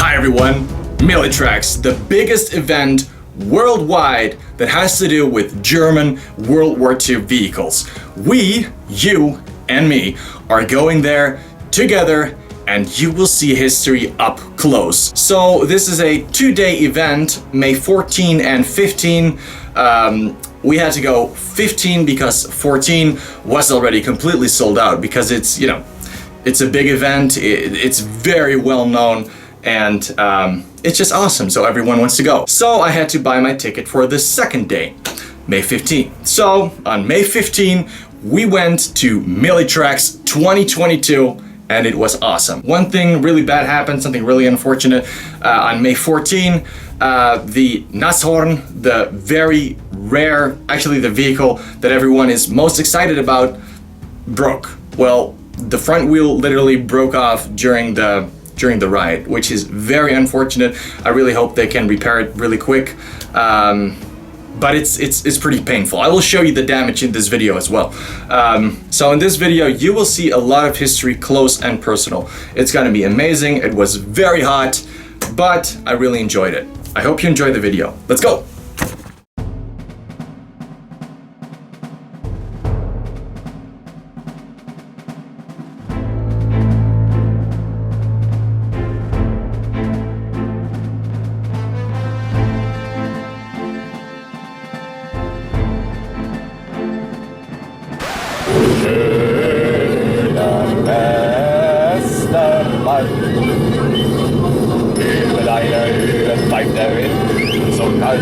Hi everyone, Militracks, the biggest event worldwide that has to do with German World War II vehicles. We, you and me, are going there together and you will see history up close. So this is a 2-day event, May 14 and 15. We had to go 15 because 14 was already completely sold out because it's, it's a big event, it's very well known, and it's just awesome, so everyone wants to go. So I had to buy my ticket for the second day, May 15. So on May 15, we went to Militracks 2022, and it was awesome. One thing really bad happened, something really unfortunate. On May 14, the Nashorn, the very rare, actually the vehicle that everyone is most excited about, broke. Well, the front wheel literally broke off during the ride, which is very unfortunate. I really hope they can repair it really quick. But it's pretty painful. I will show you the damage in this video as well. So in this video, you will see a lot of history close and personal. It's gonna be amazing. It was very hot, but I really enjoyed it. I hope you enjoyed the video. Let's go. So kalt,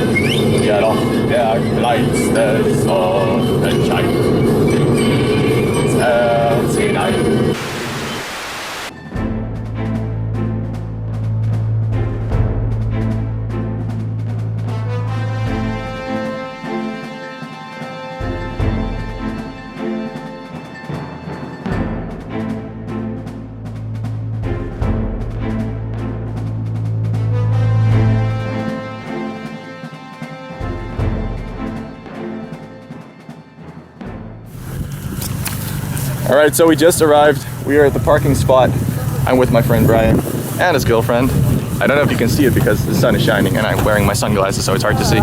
ja doch, der kleinste Sonnenschein ins Herz hinein. Alright, so we just arrived. We are at the parking spot. I'm with my friend Brian and his girlfriend. I don't know if you can see it because the sun is shining and I'm wearing my sunglasses, so it's hard to see.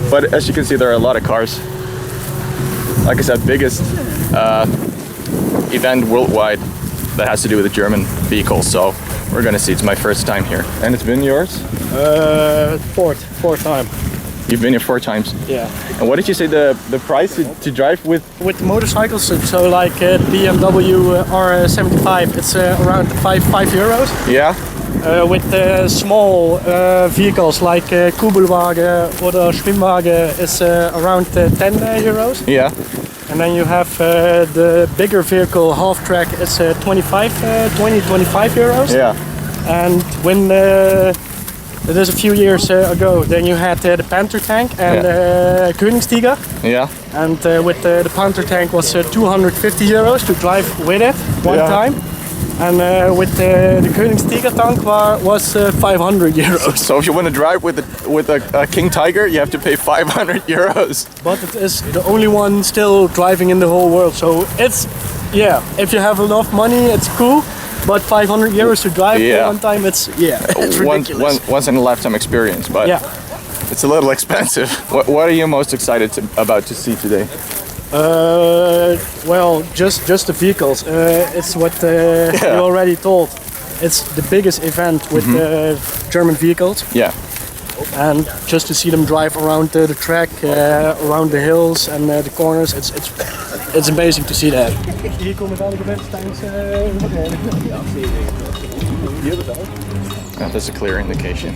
But as you can see, there are a lot of cars. Like I said, biggest event worldwide that has to do with the German vehicles. So we're gonna see. It's my first time here. And it's been yours? Fourth time. You've been here 4 times? Yeah. And what did you say the price to drive with? With motorcycles, so like BMW R75, it's around 5 euros. Yeah. With small vehicles like Kugelwagen or Schwimmwagen, it's around 10 euros. Yeah. And then you have the bigger vehicle, half track, it's 25 euros. Yeah. And when it is a few years ago, then you had the Panther tank and Koningstiger. Yeah. And with the Panther tank was 250 euros to drive with it one time. And with the Koningstiger tank was 500 euros. So if you want to drive with a King Tiger, you have to pay 500 euros. But it is the only one still driving in the whole world. So it's, if you have enough money, it's cool. But 500 euros to drive one time, it's ridiculous. Once in a lifetime experience, but it's a little expensive. What are you most excited about to see today? Well, just the vehicles. It's what you already told. It's the biggest event with German vehicles. Yeah. And just to see them drive around the track, around the hills and the corners, it's amazing to see that. Hier komen welke mensen tijdens That's a clear indication.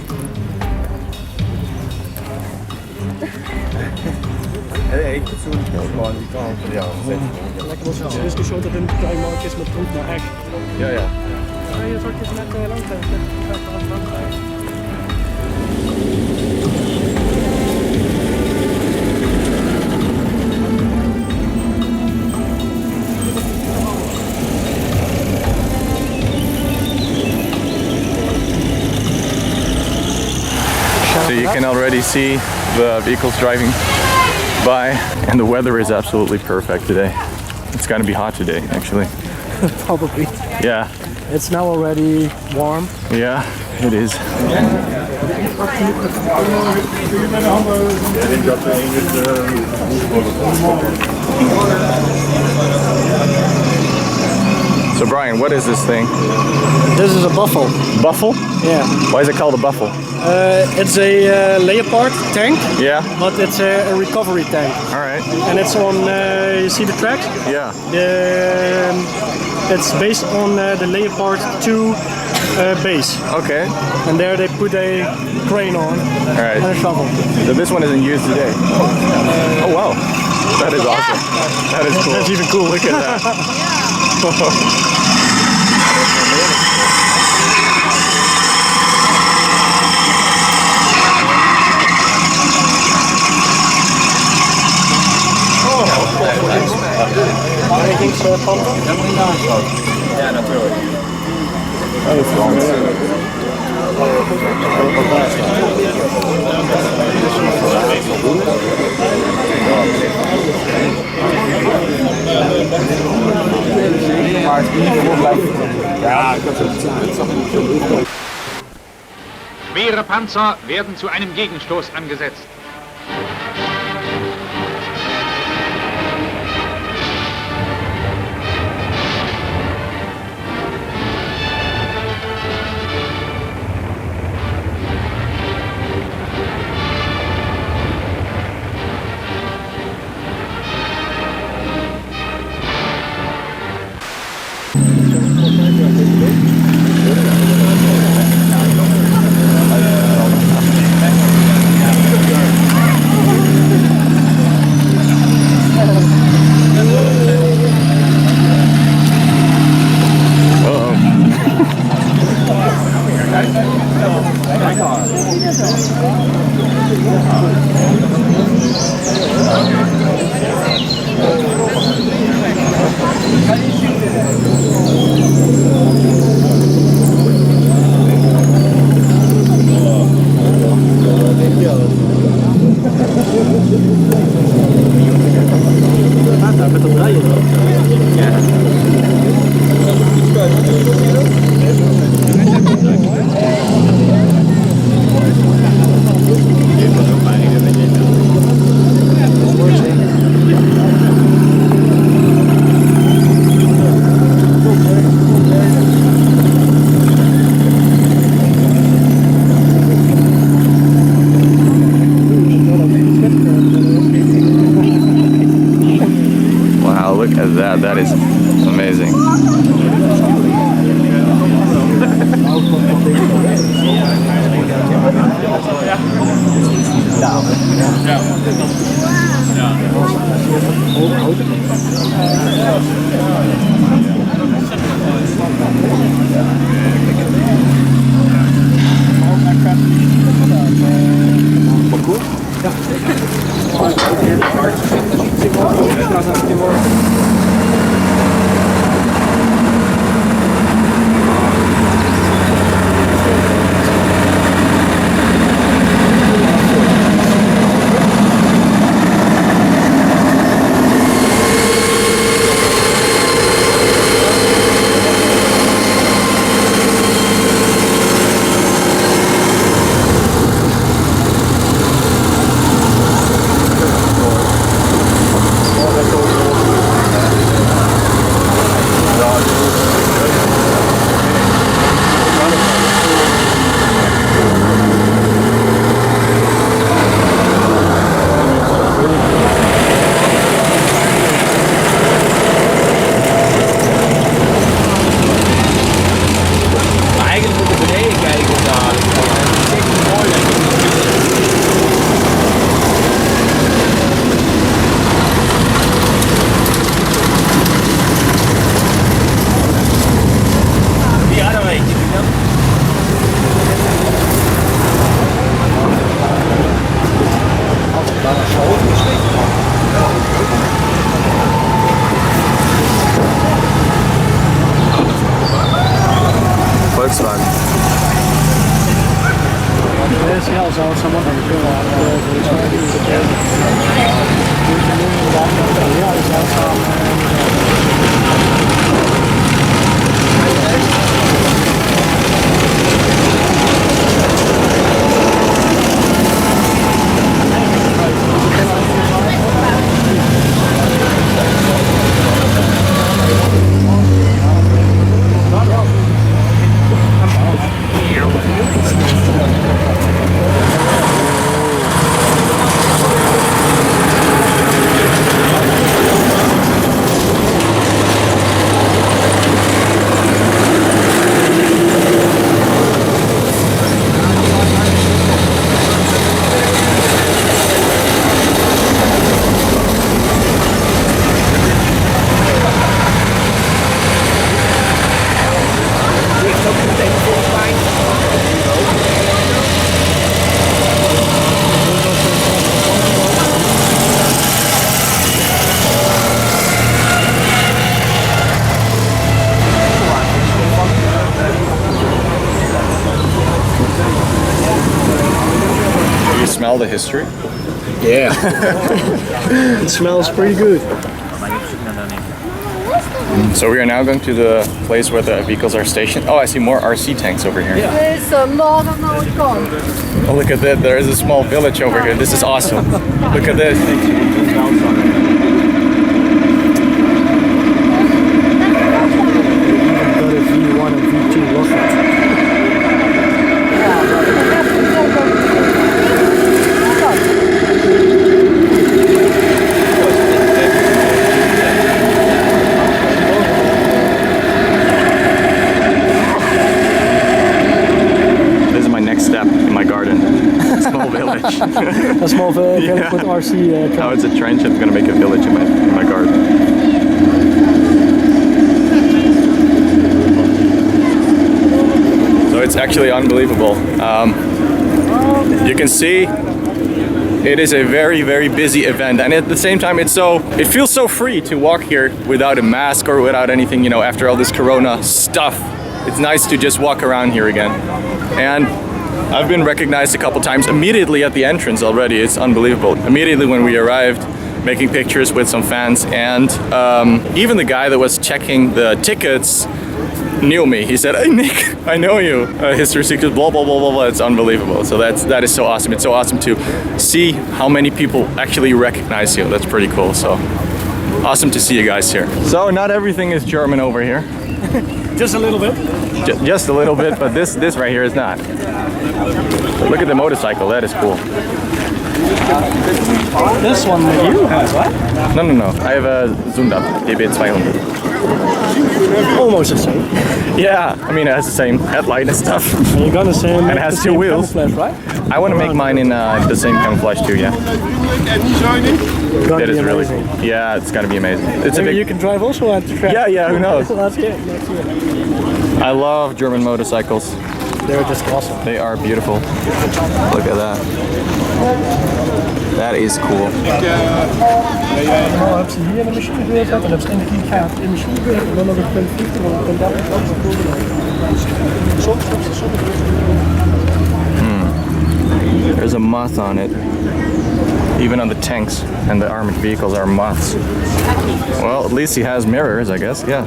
Lekker was het dus zo dat een klein markt is met groen naar hek. Ja. Je zal het net langs gaan. So you can already see the vehicles driving by, and the weather is absolutely perfect today. It's gonna be hot today, actually. Probably. Yeah. It's now already warm. Yeah. It is. So Brian, what is this thing? This is a buffel. Buffel? Yeah. Why is it called a buffel? It's a Leopard tank. Yeah. But it's a recovery tank. All right. And it's on, you see the tracks? Yeah. It's based on the Leopard 2 base. Okay. And there they put a crane on and a shovel. So this one isn't used today. Oh wow. That is awesome. That is cool. That's even cool. Look at that. Ja, natuurlijk. Dat is gewoon. Schwere Panzer werden zu einem Gegenstoß angesetzt. That is amazing. Volkswagen. smell the history? Yeah. It smells pretty good. So we are now going to the place where the vehicles are stationed. Oh, I see more RC tanks over here. Oh, look at that. There is a small village over here. This is awesome. Look at this. V1 and V2 rocket. This is my next step in my garden. Small village. A small village with RC. Now it's a trench. I'm gonna make a village in my garden. It's actually unbelievable. You can see it is a very, very busy event, and at the same time it feels so free to walk here without a mask or without anything, you know, after all this corona stuff. It's nice to just walk around here again. And I've been recognized a couple times immediately at the entrance already. It's unbelievable. Immediately when we arrived, making pictures with some fans, and even the guy that was checking the tickets knew me. He said, "Hey Nick, I know you. History Secrets, blah blah blah blah blah." It's unbelievable. So that is so awesome. It's so awesome to see how many people actually recognize you. That's pretty cool. So awesome to see you guys here. So not everything is German over here. Just a little bit. Just a little bit, but this right here is not. But look at the motorcycle. That is cool. This one you have, right? No. I have a zoomed up DB200. Almost the same. Yeah, I mean it has the same headlight and stuff. And you're gonna say and it has two wheels. Right? I want to make mine in the same camouflage too. Yeah. That is really cool. Yeah, it's gonna be amazing. It's Maybe you can drive also at the track. Yeah. Who knows? Let's get it. I love German motorcycles. They're just awesome. They are beautiful. Look at that. That is cool. Nou, heb ze hier in de machine gebeurd en heb ze in de gaat in de machine gebeurd en dan nog een punt 50 en dan There's a moth on it. Even on the tanks and the armored vehicles are moths. Well, at least he has mirrors, I guess. Yeah.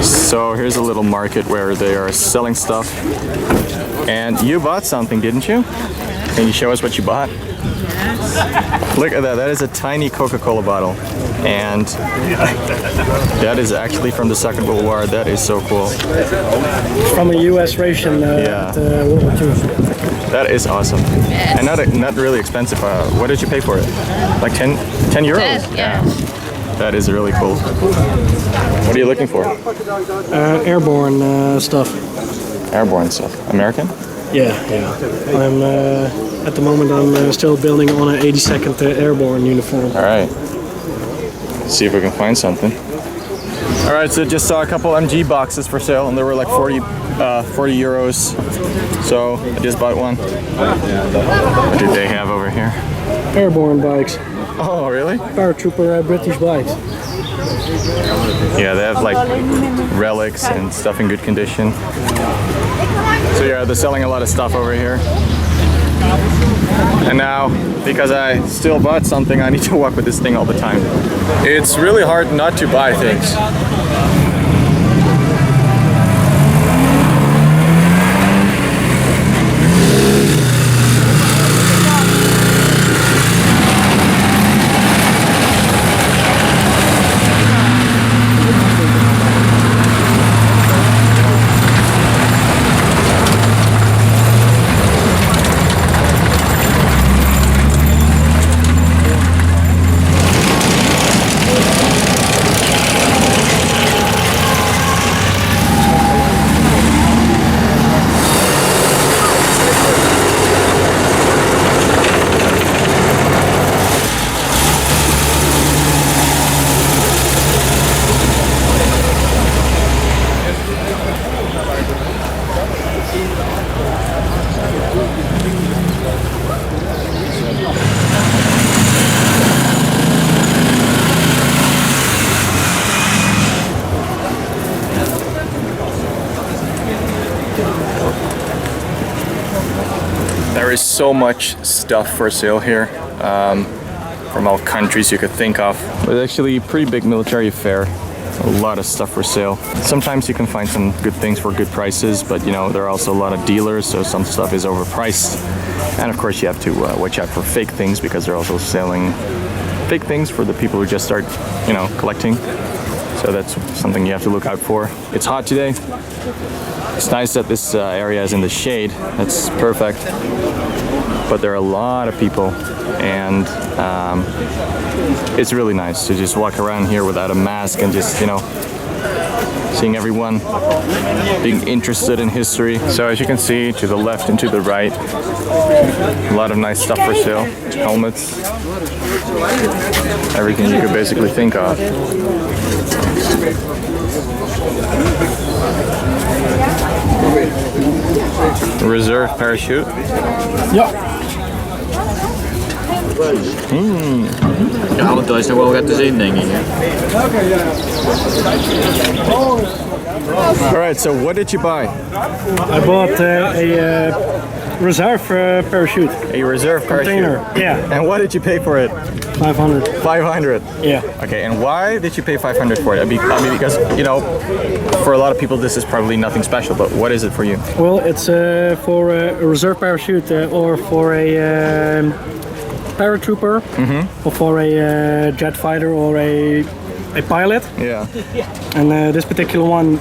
So here's a little market where they are selling stuff. And you bought something, didn't you? Can you show us what you bought? Look at that. That is a tiny Coca-Cola bottle. And that is actually from the Second World War. That is so cool. From a US ration at World War II. That is awesome. And not really expensive. What did you pay for it? Like 10 euros? Yeah. That is really cool. What are you looking for? Airborne stuff. Airborne stuff. American? Yeah. I'm at the moment I'm still building on an 82nd Airborne uniform. All right. Let's see if we can find something. All right, so just saw a couple MG boxes for sale, and they were like 40 euros. So I just bought one. What do they have over here? Airborne bikes. Oh, really? Paratrooper British bikes. Yeah, they have like relics and stuff in good condition. So yeah, they're selling a lot of stuff over here. And now, because I still bought something, I need to walk with this thing all the time. It's really hard not to buy things. is so much stuff for sale here, from all countries you could think of. It's actually a pretty big military fair. A lot of stuff for sale. Sometimes you can find some good things for good prices, but you know, there are also a lot of dealers, so some stuff is overpriced. And of course you have to watch out for fake things, because they're also selling fake things for the people who just start, you know, collecting. So that's something you have to look out for. It's hot today. It's nice that this area is in the shade. That's perfect. But there are a lot of people, and it's really nice to just walk around here without a mask and just, you know, seeing everyone being interested in history. So as you can see, to the left and to the right, a lot of nice stuff for sale. Helmets, everything you could basically think of. Reserve parachute. Ja. Ja, want daar is nog wel wat te zien, denk ik. Alright, so what did you buy? I bought a reserve parachute. A reserve Container, parachute? yeah. And what did you pay for it? 500. 500? Yeah. Okay, and why did you pay 500 for it? I mean, because, you know, for a lot of people this is probably nothing special, but what is it for you? Well, it's for a reserve parachute or for a paratrooper, or for a jet fighter or a pilot. Yeah. And this particular one,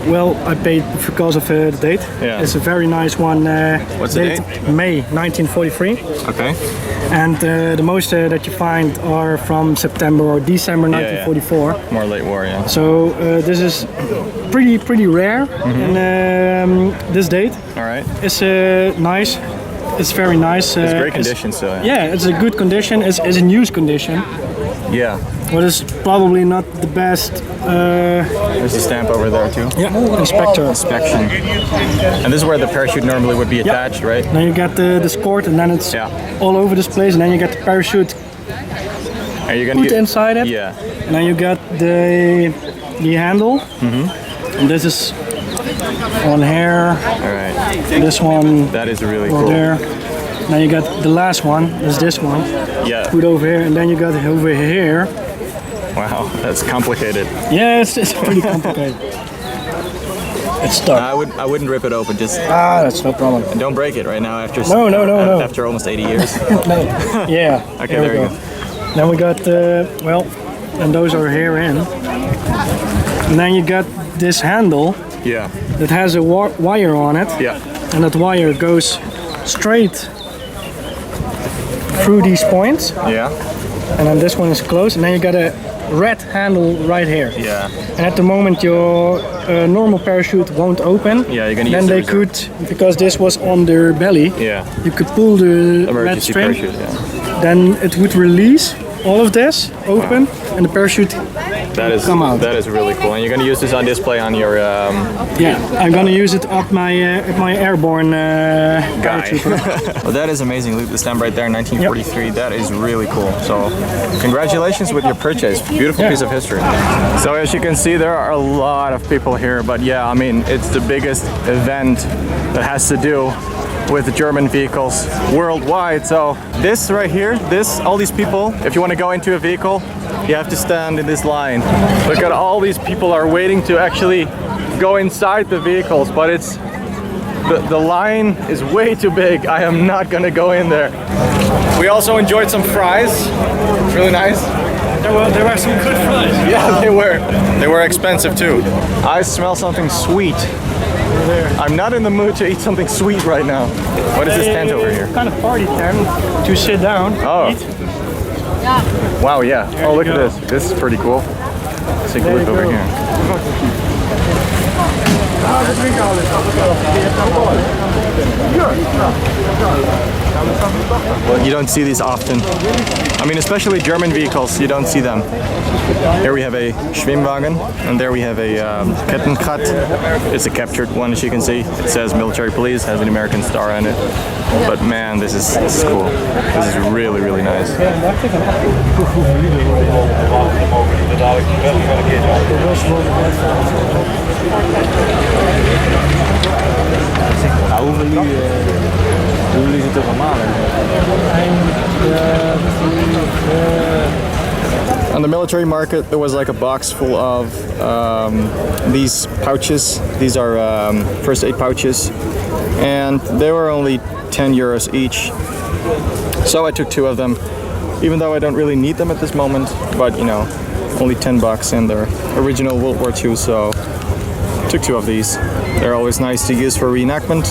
well, I paid because of the date. Yeah. It's a very nice one. What's the date? May 1943. Okay. And the most that you find are from September or December 1944. Yeah. More late war, yeah. So this is pretty rare in this date. All right. It's nice. It's very nice. It's great condition still. Yeah, it's a good condition. It's in use condition. Yeah. But it's probably not the best. There's a stamp over there too. Yeah, inspector. Inspection. And this is where the parachute normally would be attached, right? Then you get the skirt, and then it's all over this place, and then you get the parachute Are you gonna put inside it. Yeah. And then you get the handle. And this is on here. All right. This one. That is really over cool. there. Now you got the last one. Is this one. Yeah. Put over here, and then you got it over here. Wow, that's complicated. Yeah, it's pretty complicated. It's stuck. I wouldn't rip it open. Just that's no problem. and don't break it right now after No. after almost 80 years. No. Yeah. Okay, here we there you go. go. Then we got well, and those are here in. And then you got this handle Yeah. that has a wire on it. Yeah. And that wire goes straight through these points. Yeah. And then this one is closed. And then you got a red handle right here. Yeah. And at the moment your normal parachute won't open. Yeah, you're gonna then use they the could, because this was on their belly, Yeah. you could pull the red Emergency string. parachute. Yeah. Then it would release all of this open, and the parachute That is come out. That is really cool. And you're gonna use this on display on your Yeah, I'm gonna use it at my airborne paratrooper. Well, that is amazing. Look at the stamp right there, 1943. That is really cool. So, congratulations with your purchase. Beautiful piece of history. So, as you can see, there are a lot of people here. But yeah, I mean, it's the biggest event that has to do with German vehicles worldwide. So, this right here, all these people, if you want to go into a vehicle, you have to stand in this line. Look at all these people are waiting to actually go inside the vehicles, but it's the line is way too big. I am not gonna go in there. We also enjoyed some fries. Really nice. There were some good fries. Yeah, they were. They were expensive too. I smell something sweet. I'm not in the mood to eat something sweet right now. What is this tent over here? Kind of party tent to sit down. Oh. Eat. Wow, yeah. Oh, look at this. This is pretty cool. Let's take a look over here. Well, you don't see these often. I mean, especially German vehicles, you don't see them. Here we have a Schwimmwagen, and there we have a Kettenrad. It's a captured one, as you can see. It says military police, has an American star on it. But man, this is cool. This is really, really nice. Hoeveel jullie zitten normaal? On the military market, there was like a box full of these pouches. These are first aid pouches, and they were only 10 euros each. So I took 2 of them, even though I don't really need them at this moment. But you know, only 10 bucks, and they're original World War II. So took 2 of these. They're always nice to use for reenactment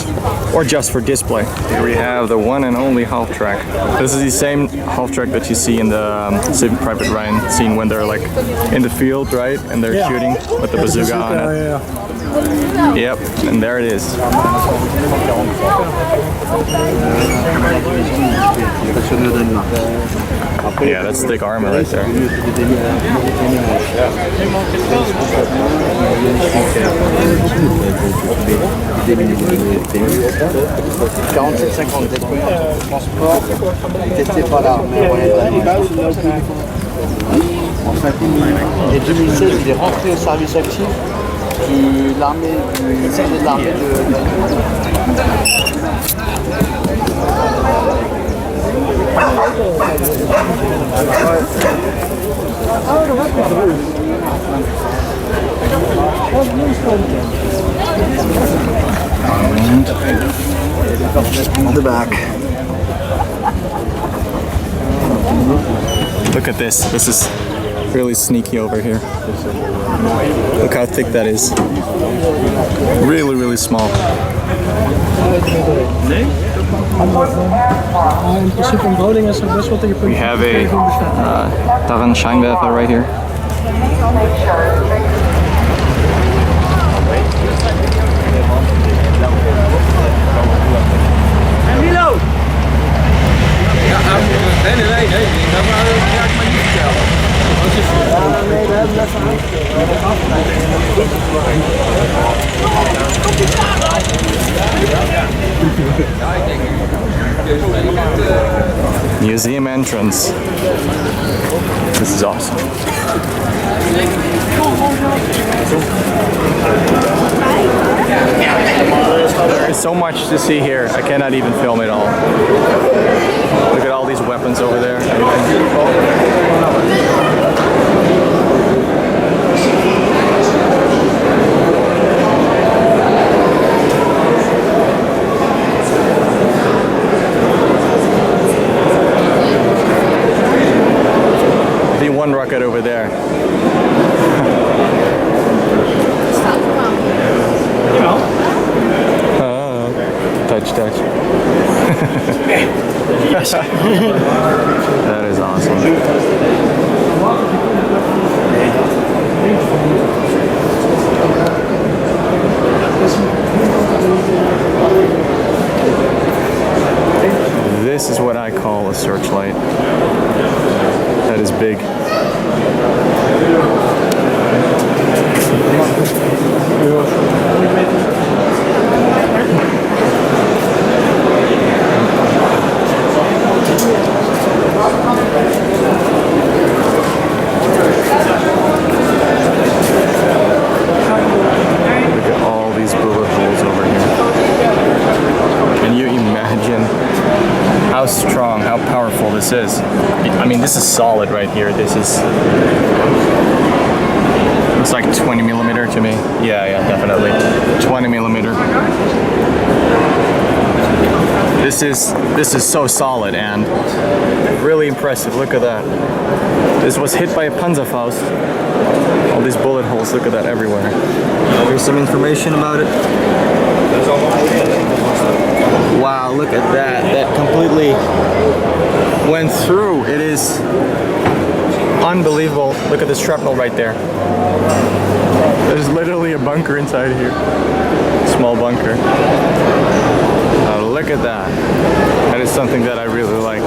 or just for display. Here we have the one and only half track. This is the same half track that you see in the Saving Private Ryan scene when they're like in the field, right? And they're shooting with the bazooka on it. Yep, and there it is. Yeah, that's thick armor right there. Et 2016, il est rentré au service actif de l'armée On the back. Look at this. This is really sneaky over here. Look how thick that is. Really, really small. We have a Tarnscheinwerfer right here. Museum entrance. This is awesome. There is so much to see here. I cannot even film it all. Look at all these weapons over there. V1 rocket over there. Touch. That is awesome. This is what I call a searchlight. That is big. How strong, how powerful this is. I mean, this is solid right here. This is, looks like 20 millimeter to me. Yeah, definitely 20 millimeter. This is so solid and really impressive. Look at that. This was hit by a Panzerfaust. All these bullet holes. Look at that everywhere. Here's some information about it. Wow, look at that. That completely went through. It is unbelievable. Look at the shrapnel right there. There's literally a bunker inside here. Small bunker. Look at that. That is something that I really like.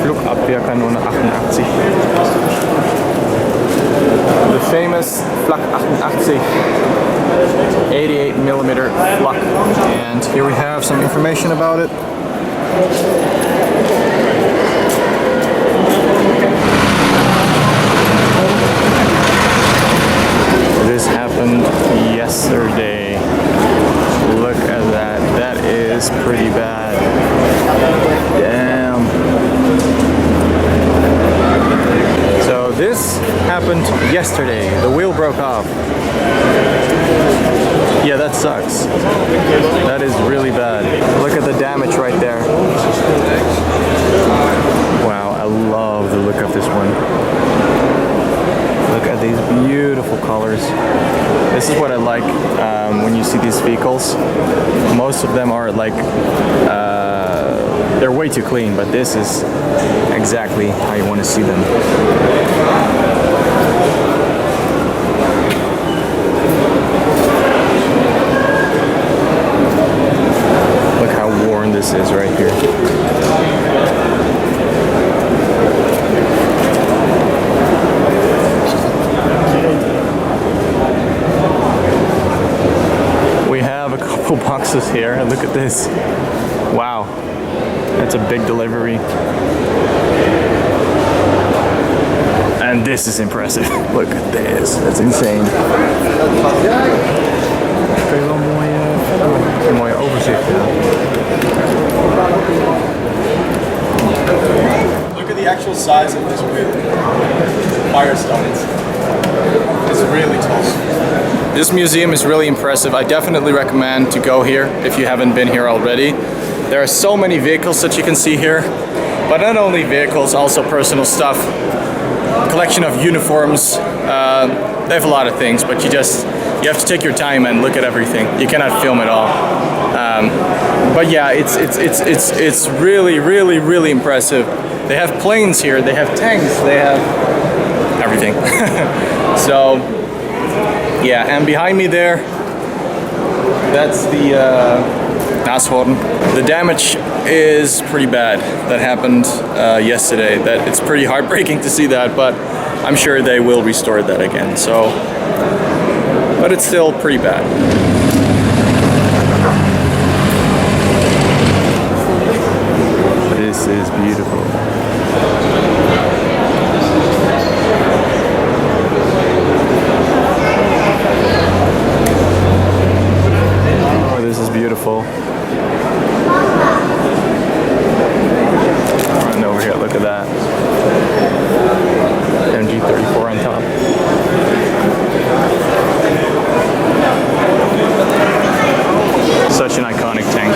Flugabwehrkanone 88. The famous Flak 88, 88mm Flak. And here we have some information about it. This happened yesterday. Look at that. That is pretty bad. Damn. So this happened yesterday. The wheel broke off. Yeah, that sucks. That is really bad. Look at the damage right there. Wow, I love the look of this one. Look at these beautiful colors. This is what I like when you see these vehicles. Most of them are like, they're way too clean, but this is exactly how you want to see them. Look how worn this is right here. Boxes here. Look at this. Wow, that's a big delivery. And this is impressive. Look at this. That's insane. Kun je wel een mooi overzicht. Look at the actual size of this wheel. Firestones. It's really tall. This museum is really impressive. I definitely recommend to go here if you haven't been here already. There are so many vehicles that you can see here, but not only vehicles, also personal stuff. Collection of uniforms. They have a lot of things, but you have to take your time and look at everything. You cannot film it all. But yeah, it's really impressive. They have planes here. They have tanks. They have everything. So. Yeah, and behind me there, that's the Nashorn. The damage is pretty bad. That happened yesterday. It's pretty heartbreaking to see that, but I'm sure they will restore that again. So, but it's still pretty bad. This is beautiful. Beautiful. And over here, look at that. MG34 on top. Such an iconic tank.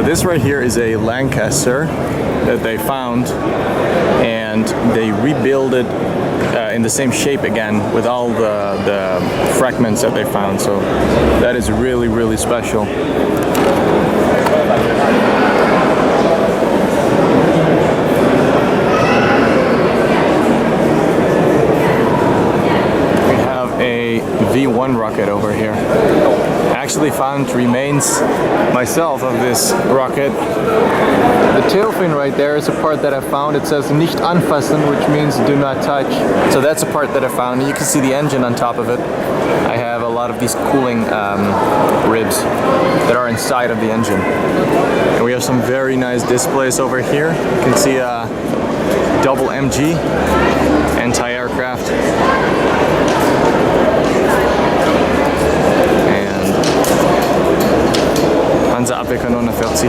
This right here is a Lancaster that they found, and they rebuilt it in the same shape again with all the fragments that they found. So that is really special. We have a V1 rocket over here. actually found remains myself of this rocket. The tail fin right there is a part that I found. It says nicht anfassen, which means do not touch. So that's a part that I found. You can see the engine on top of it. I have a lot of these cooling ribs that are inside of the engine. And we have some very nice displays over here. You can see a double MG anti-aircraft. And Panzerabwehrkanone 40.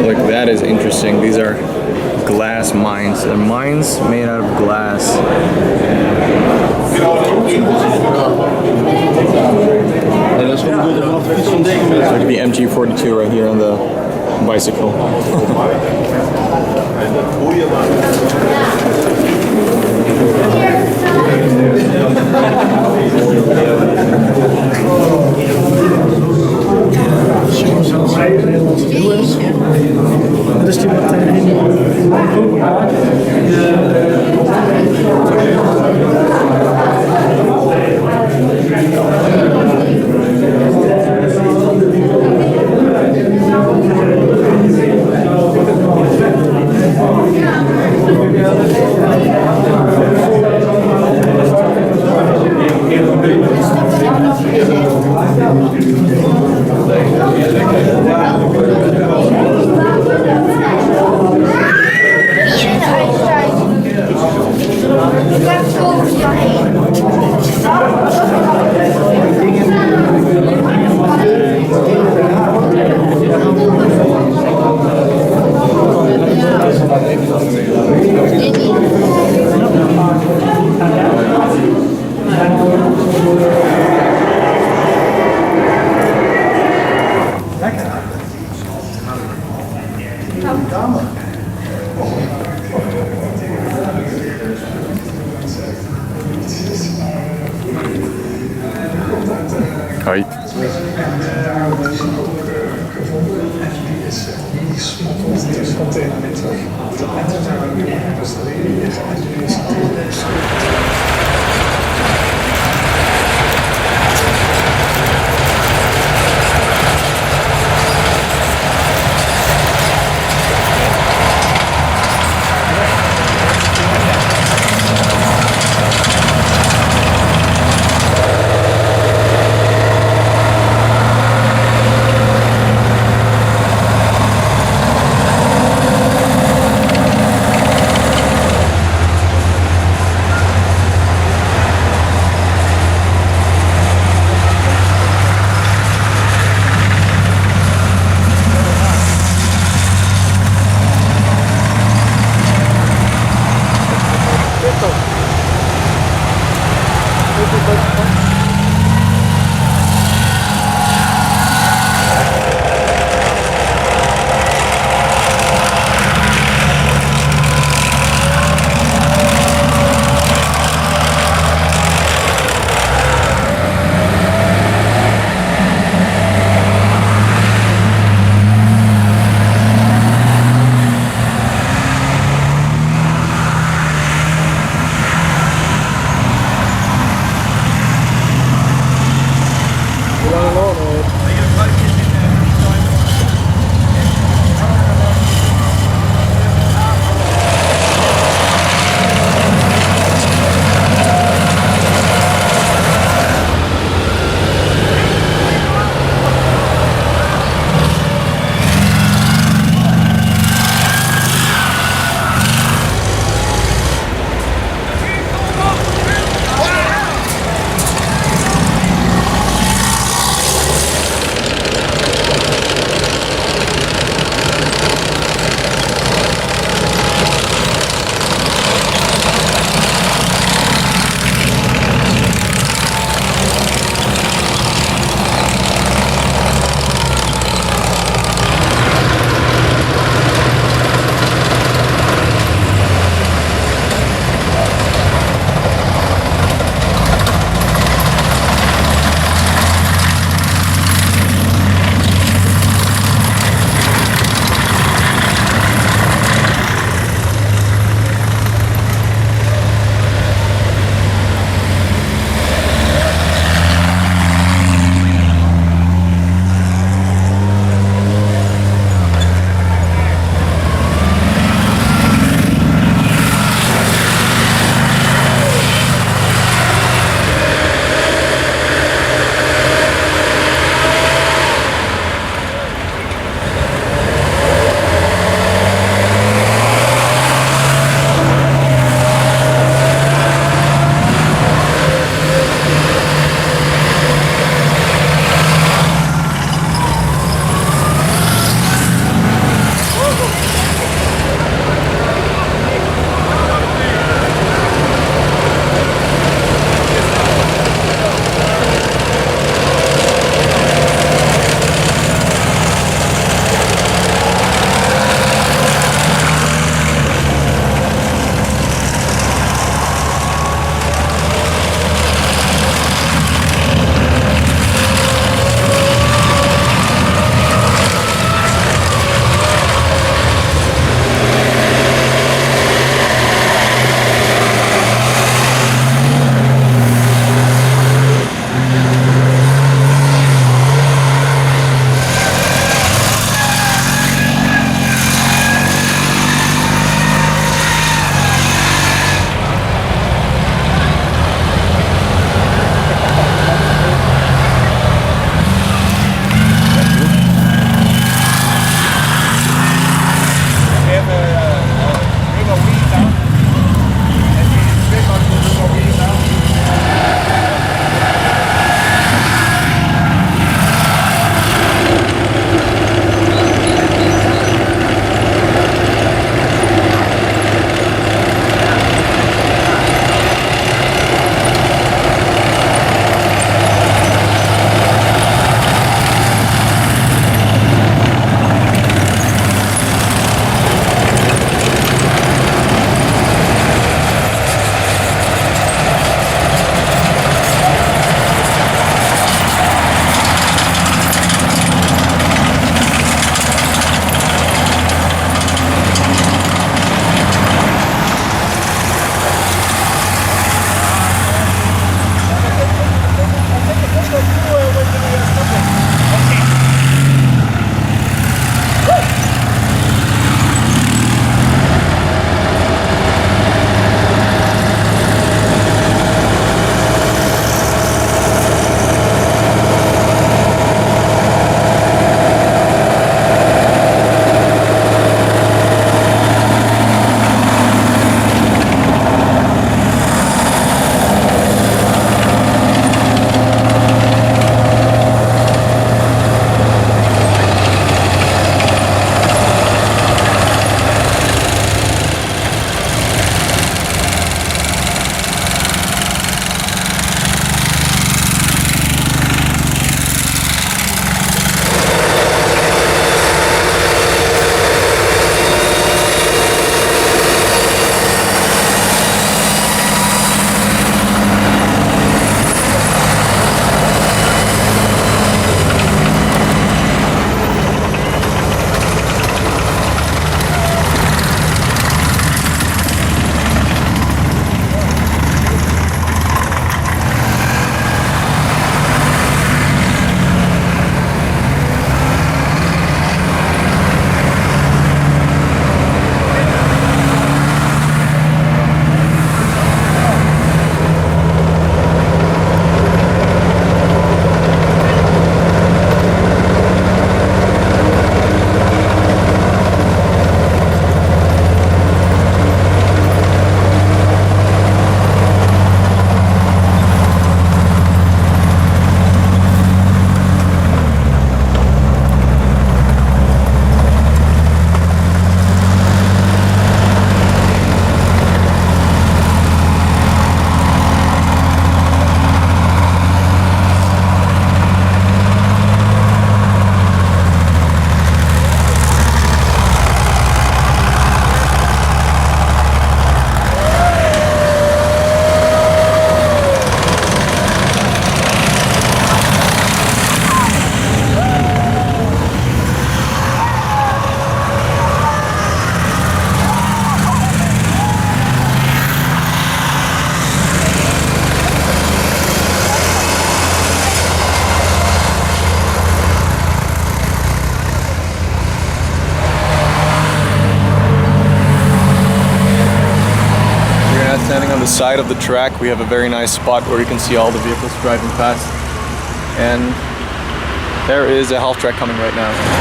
Look, that is interesting. These are glass mines. They're mines made out of glass. Look at the MG42 right here on the bicycle. Hoi. standing on the side of the track. We have a very nice spot where you can see all the vehicles driving past. And there is a half track coming right now.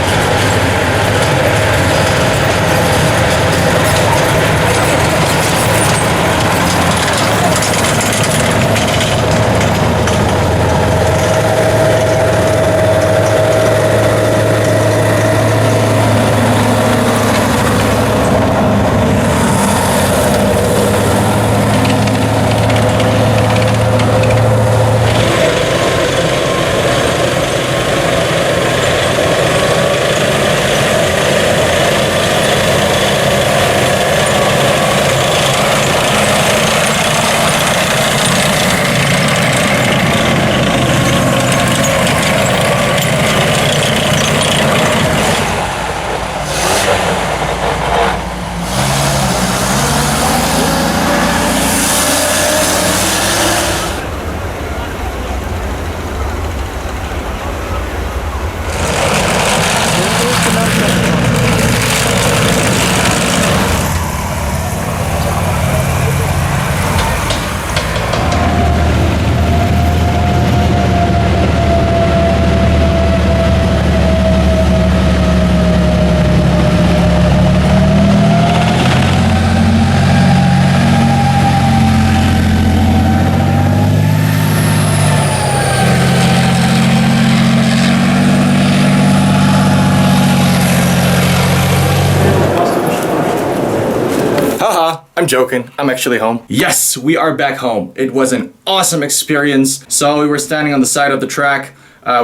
I'm joking, I'm actually home. Yes, we are back home. It was an awesome experience. So we were standing on the side of the track.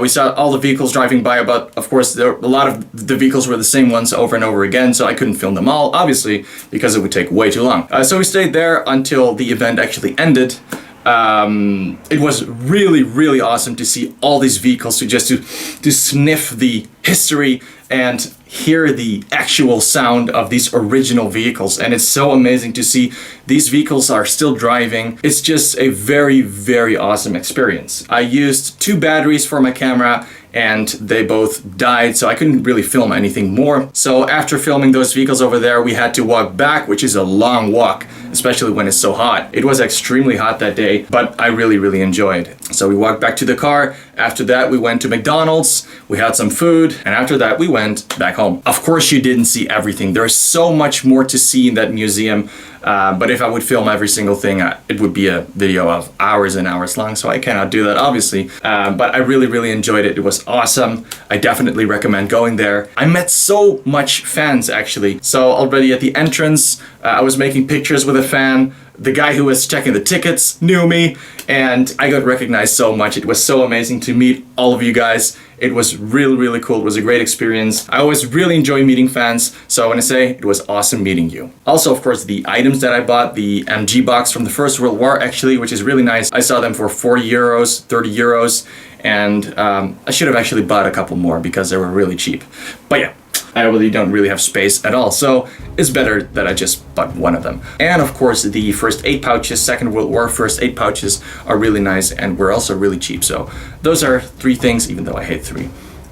We saw all the vehicles driving by, but of course a lot of the vehicles were the same ones over and over again, so I couldn't film them all, obviously, because it would take way too long. So we stayed there until the event actually ended. It was really awesome to see all these vehicles, to sniff the history and hear the actual sound of these original vehicles. And it's so amazing to see these vehicles are still driving. It's just a very awesome experience. I used 2 batteries for my camera and they both died, so I couldn't really film anything more. So after filming those vehicles over there, we had to walk back, which is a long walk, especially when it's so hot. It was extremely hot that day, but I really enjoyed it. So we walked back to the car. After that, we went to McDonald's, we had some food, and after that, we went back home. Of course, you didn't see everything. There's so much more to see in that museum. But if I would film every single thing, it would be a video of hours and hours long, so I cannot do that, obviously. But I really enjoyed it. It was awesome. I definitely recommend going there. I met so much fans, actually. So already at the entrance, I was making pictures with a fan. The guy who was checking the tickets knew me, and I got recognized so much. It was so amazing to meet all of you guys. It was really cool. It was a great experience. I always really enjoy meeting fans, so I want to say it was awesome meeting you. Also, of course, the items that I bought, the MG box from the First World War, actually, which is really nice. I saw them for 40 euros, 30 euros, and I should have actually bought a couple more because they were really cheap. But yeah, I really don't have space at all, so it's better that I just bought one of them. And of course, the first 8 pouches, Second World War first 8 pouches are really nice and were also really cheap. So those are 3 things, even though I hate 3.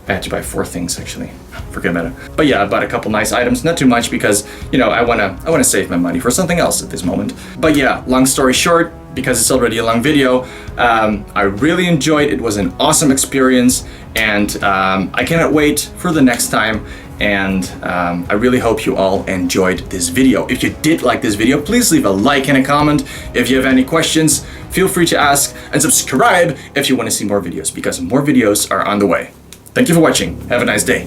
I had to buy 4 things actually. Forget about it. But yeah, I bought a couple nice items, not too much because, you know, I wanna save my money for something else at this moment. But yeah, long story short, because it's already a long video, I really enjoyed it. It was an awesome experience, and I cannot wait for the next time. And I really hope you all enjoyed this video. If you did like this video, please leave a like and a comment. If you have any questions, feel free to ask, and subscribe if you want to see more videos, because more videos are on the way. Thank you for watching. Have a nice day.